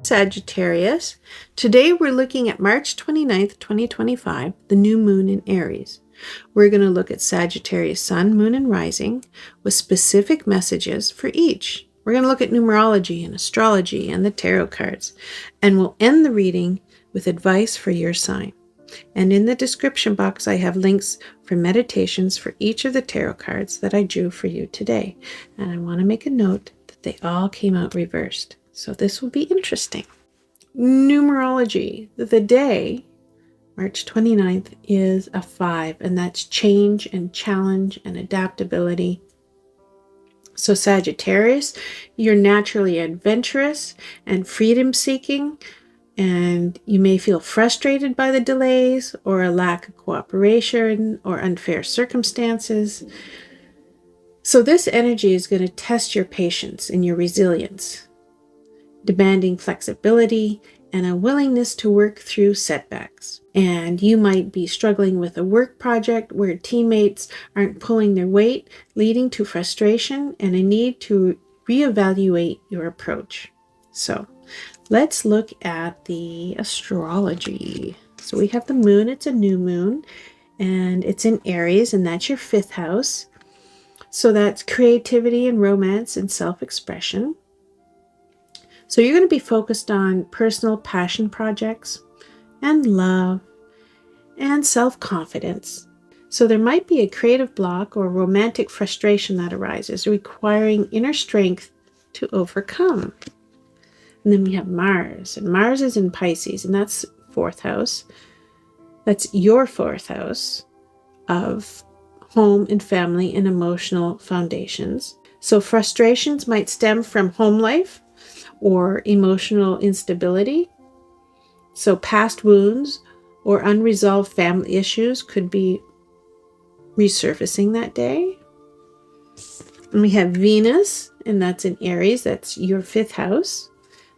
Sagittarius. Today we're looking at March 29th, 2025, the new moon in Aries. We're going to look at Sagittarius Sun, Moon, and Rising with specific messages for each. We're going to look at numerology and astrology and the tarot cards, and we'll end the reading with advice for your sign. And in the description box, I have links for meditations for each of the tarot cards that I drew for you today. And I want to make a note that they all came out reversed. So this will be interesting. Numerology. The day, March 29th, is a 5, and that's change and challenge and adaptability. So Sagittarius, you're naturally adventurous and freedom-seeking, and you may feel frustrated by the delays or a lack of cooperation or unfair circumstances. So this energy is going to test your patience and your resilience, demanding flexibility and a willingness to work through setbacks. And you might be struggling with a work project where teammates aren't pulling their weight, leading to frustration and a need to reevaluate your approach. So let's look at the astrology. So we have the moon. It's a new moon, and it's in Aries, and that's your 5th house. So that's creativity and romance and self-expression. So you're going to be focused on personal passion projects and love and self-confidence. So there might be a creative block or romantic frustration that arises, requiring inner strength to overcome. And then we have Mars, and Mars is in Pisces, and that's 4th house. That's your 4th house of home and family and emotional foundations. So frustrations might stem from home life or emotional instability. So past wounds or unresolved family issues could be resurfacing that day. And we have Venus, and that's in Aries. That's your 5th house.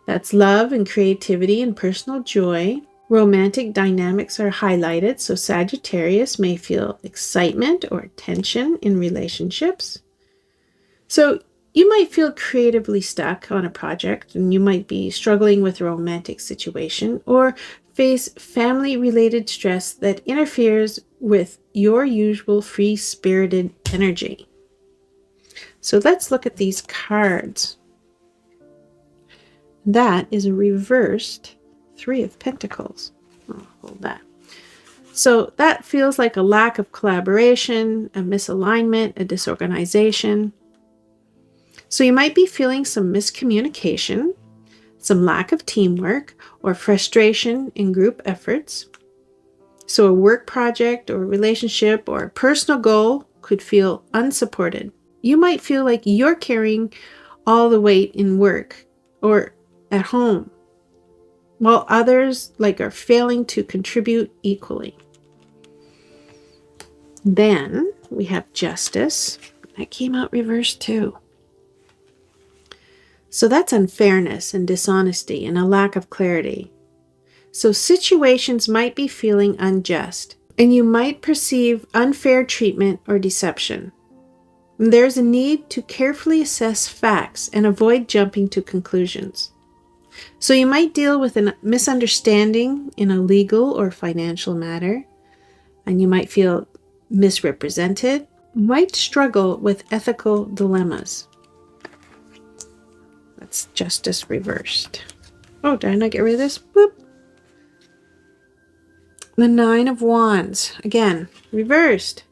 That's love and creativity and personal joy. Romantic dynamics are highlighted, so Sagittarius may feel excitement or tension in relationships. So you might feel creatively stuck on a project, and you might be struggling with a romantic situation or face family-related stress that interferes with your usual free-spirited energy. So let's look at these cards. That is a reversed 3 of Pentacles. I'll hold that. So that feels like a lack of collaboration, a misalignment, a disorganization. So you might be feeling some miscommunication, some lack of teamwork, or frustration in group efforts. So a work project or relationship or a personal goal could feel unsupported. You might feel like you're carrying all the weight in work or at home, while others are failing to contribute equally. Then we have Justice. That came out reversed too. So that's unfairness and dishonesty and a lack of clarity. So situations might be feeling unjust, and you might perceive unfair treatment or deception. And there's a need to carefully assess facts and avoid jumping to conclusions. So you might deal with a misunderstanding in a legal or financial matter, and you might feel misrepresented, might struggle with ethical dilemmas. That's Justice reversed. Oh, did I not get rid of this? Boop. The 9 of Wands, again, reversed.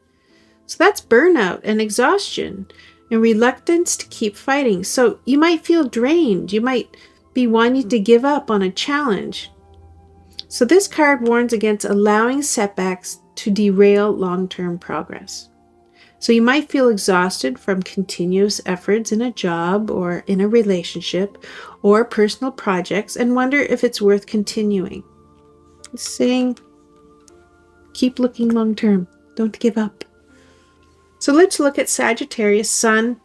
So that's burnout and exhaustion and reluctance to keep fighting. So you might feel drained. You might be wanting to give up on a challenge. So this card warns against allowing setbacks to derail long-term progress. So you might feel exhausted from continuous efforts in a job or in a relationship or personal projects and wonder if it's worth continuing. It's saying, keep looking long-term. Don't give up. So let's look at Sagittarius Sun,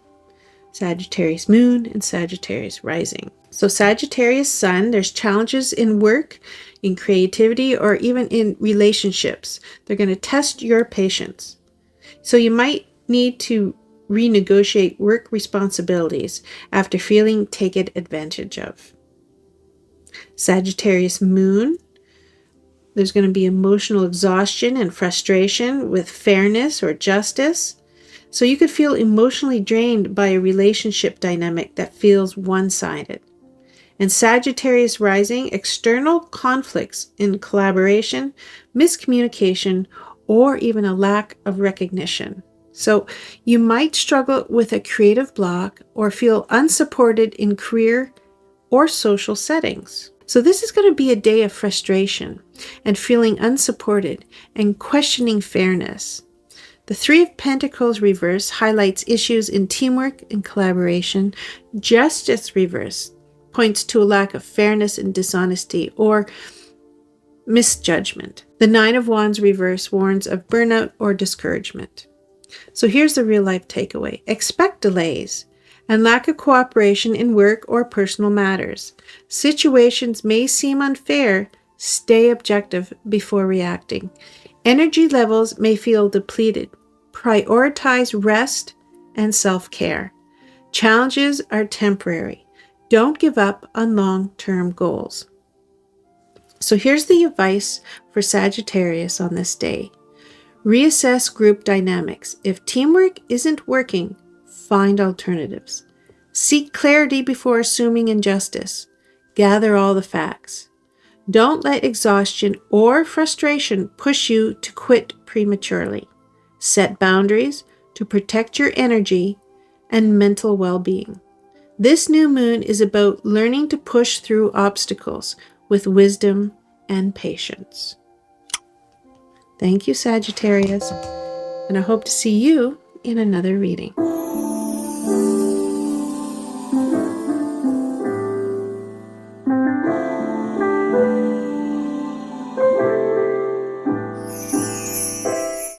Sagittarius Moon, and Sagittarius Rising. So Sagittarius Sun, there's challenges in work, in creativity, or even in relationships. They're going to test your patience. So you might need to renegotiate work responsibilities after feeling taken advantage of. Sagittarius moon, there's going to be emotional exhaustion and frustration with fairness or justice. So you could feel emotionally drained by a relationship dynamic that feels one-sided. And Sagittarius rising, external conflicts in collaboration, miscommunication, or even a lack of recognition. So you might struggle with a creative block or feel unsupported in career or social settings. So this is going to be a day of frustration and feeling unsupported and questioning fairness. The Three of Pentacles reverse highlights issues in teamwork and collaboration. Justice reverse points to a lack of fairness and dishonesty or misjudgment. The Nine of Wands reverse warns of burnout or discouragement. So here's the real life takeaway. Expect delays and lack of cooperation in work or personal matters. Situations may seem unfair. Stay objective before reacting. Energy levels may feel depleted. Prioritize rest and self-care. Challenges are temporary. Don't give up on long-term goals. So here's the advice for Sagittarius on this day. Reassess group dynamics. If teamwork isn't working, find alternatives. Seek clarity before assuming injustice. Gather all the facts. Don't let exhaustion or frustration push you to quit prematurely. Set boundaries to protect your energy and mental well-being. This new moon is about learning to push through obstacles with wisdom and patience. Thank you, Sagittarius, and I hope to see you in another reading.